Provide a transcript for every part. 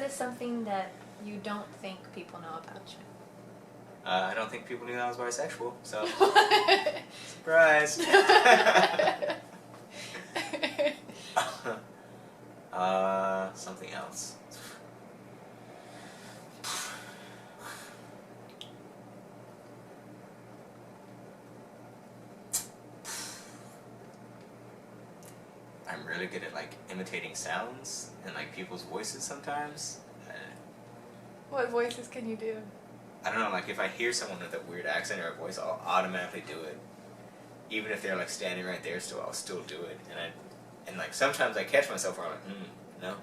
is something that you don't think people know about you? I don't think people knew I was bisexual, so surprise. Something else. I'm really good at like imitating sounds and like people's voices sometimes. What voices can you do? I don't know, like if I hear someone with a weird accent or a voice, I'll automatically do it. Even if they're like standing right there still, I'll still do it. And like sometimes I catch myself where I'm like, no,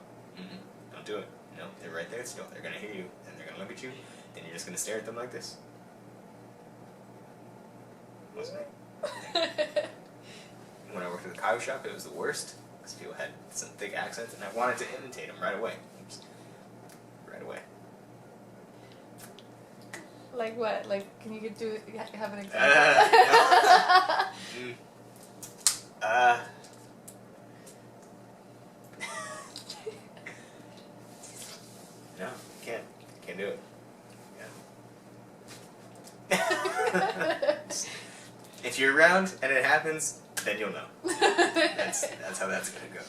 don't do it. No, they're right there still. They're gonna hear you and they're gonna look at you and you're just gonna stare at them like this. Wasn't it? When I worked at the coffee shop, it was the worst because people had some thick accents and I wanted to imitate them right away. Right away. Like what? Like, can you do? Have an example? No, can't do it. Yeah. If you're around and it happens, then you'll know. That's how that's gonna go.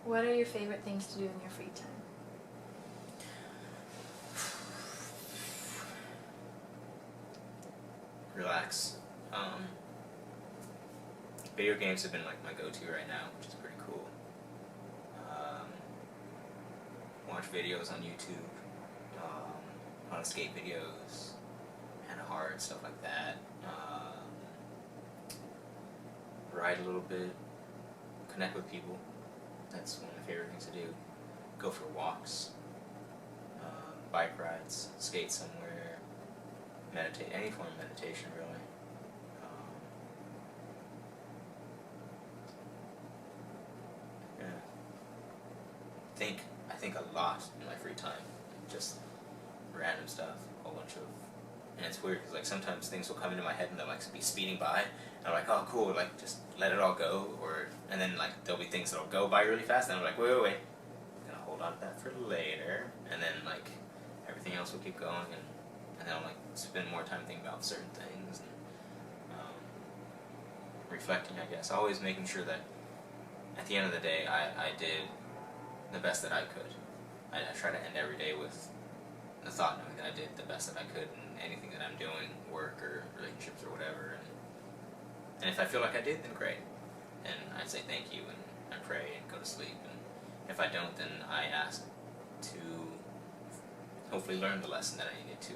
What are your favorite things to do in your free time? Relax. Video games have been like my go-to right now, which is pretty cool. Watch videos on YouTube, on skate videos, Hannah Hart, stuff like that. Ride a little bit, connect with people. That's one of my favorite things to do. Go for walks, bike rides, skate somewhere, meditate, any form of meditation really. I think a lot in my free time, just random stuff, a whole bunch of, and it's weird because like sometimes things will come into my head and they'll like be speeding by, and I'm like, oh cool, like just let it all go, and then like there'll be things that'll go by really fast, and I'm like, wait, I'm gonna hold on to that for later, and then like everything else will keep going, and then I'll like spend more time thinking about certain things, and reflecting, I guess, always making sure that at the end of the day I did the best that I could. I try to end every day with the thought knowing that I did the best that I could in anything that I'm doing, work or relationships or whatever, and if I feel like I did, then great. And I say thank you and I pray and go to sleep, and if I don't, then I ask to hopefully learn the lesson that I needed to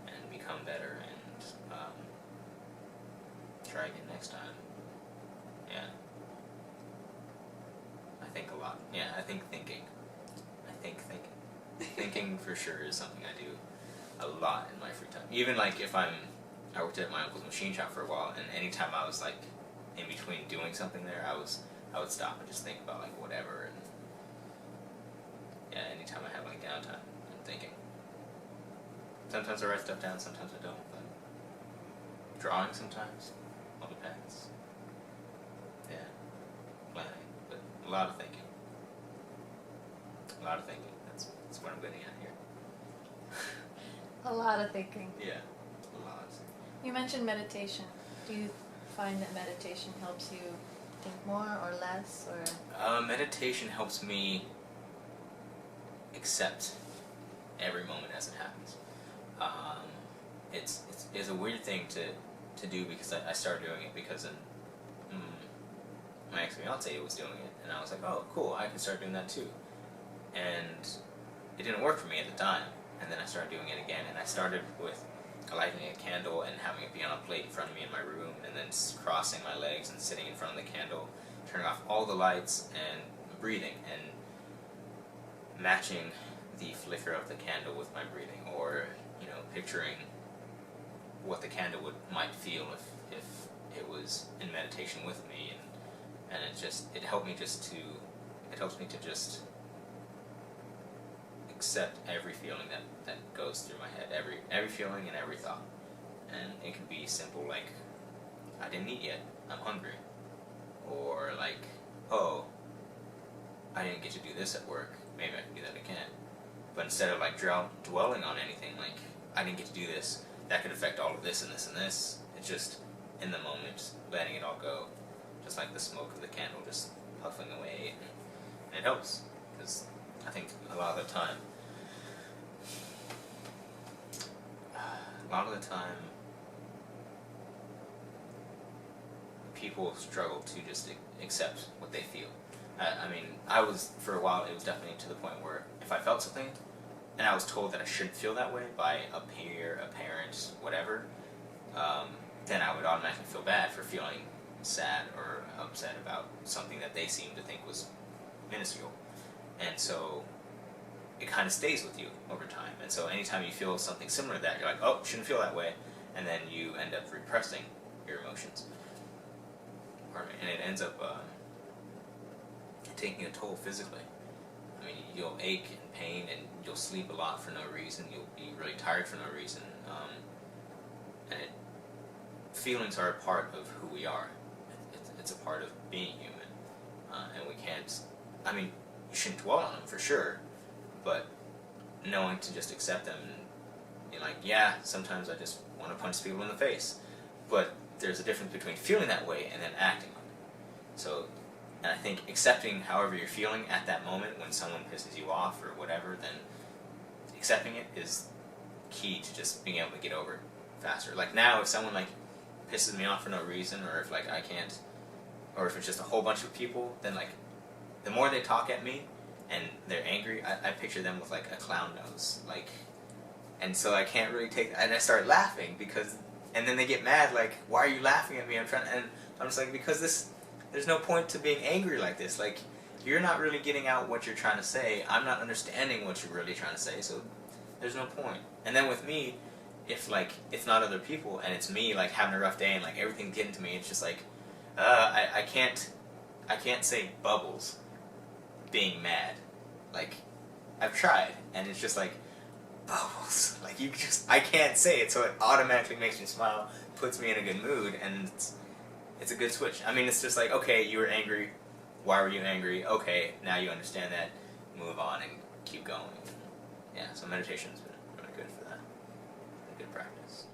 and become better and try again next time. Yeah. I think a lot. Yeah, I think thinking. Thinking for sure is something I do a lot in my free time. Even like if I worked at my uncle's machine shop for a while, and anytime I was like in between doing something there, I would stop and just think about like whatever, and yeah, anytime I have like downtime, I'm thinking. Sometimes I write stuff down, sometimes I don't, but drawing sometimes, all depends. Yeah, planning, but a lot of thinking. A lot of thinking. That's what I'm getting at here. A lot of thinking. Yeah, a lot. You mentioned meditation. Do you find that meditation helps you think more or less, or? Meditation helps me accept every moment as it happens. It's a weird thing to do because I started doing it because my ex-fiance was doing it, and I was like, oh cool, I can start doing that too. And it didn't work for me at the time, and then I started doing it again, and I started with lighting a candle and having it be on a plate in front of me in my room, and then crossing my legs and sitting in front of the candle, turning off all the lights and breathing and matching the flicker of the candle with my breathing, or picturing what the candle might feel if it was in meditation with me, and it helps me to just accept every feeling that goes through my head, every feeling and every thought. And it can be simple, like I didn't eat yet, I'm hungry, or like, oh, I didn't get to do this at work, maybe I can do that again. But instead of like dwelling on anything, like, I didn't get to do this, that could affect all of this and this and this, it's just in the moment, letting it all go, just like the smoke of the candle just puffing away, and it helps, because I think a lot of the time, people struggle to just accept what they feel. I mean, I was, for a while, it was definitely to the point where if I felt something, and I was told that I shouldn't feel that way by a peer, a parent, whatever, then I would automatically feel bad for feeling sad or upset about something that they seemed to think was minuscule. And so it kind of stays with you over time. And so anytime you feel something similar to that, you're like, oh, shouldn't feel that way. And then you end up repressing your emotions. And it ends up taking a toll physically. I mean, you'll ache and pain, and you'll sleep a lot for no reason. You'll be really tired for no reason. Feelings are a part of who we are. It's a part of being human. And we can't, I mean, you shouldn't dwell on them for sure, but knowing to just accept them, and you're like, yeah, sometimes I just want to punch people in the face. But there's a difference between feeling that way and then acting on it. So, and I think accepting however you're feeling at that moment when someone pisses you off or whatever, then accepting it is key to just being able to get over it faster. Like now, if someone like pisses me off for no reason, or if like I can't, or if it's just a whole bunch of people, then like the more they talk at me and they're angry, I picture them with like a clown nose, like, and so I can't really take, and I start laughing because, and then they get mad, like, why are you laughing at me? And I'm just like, because there's no point to being angry like this. Like, you're not really getting out what you're trying to say. I'm not understanding what you're really trying to say, so there's no point. And then with me, if like it's not other people and it's me like having a rough day and like everything's getting to me, it's just like, I can't say bubbles being mad. Like, I've tried, and it's just like, bubbles. Like, I can't say it, so it automatically makes me smile, puts me in a good mood, and it's a good switch. I mean, it's just like, okay, you were angry. Why were you angry? Okay, now you understand that. Move on and keep going. Yeah, so meditation's been really good for that. A good practice.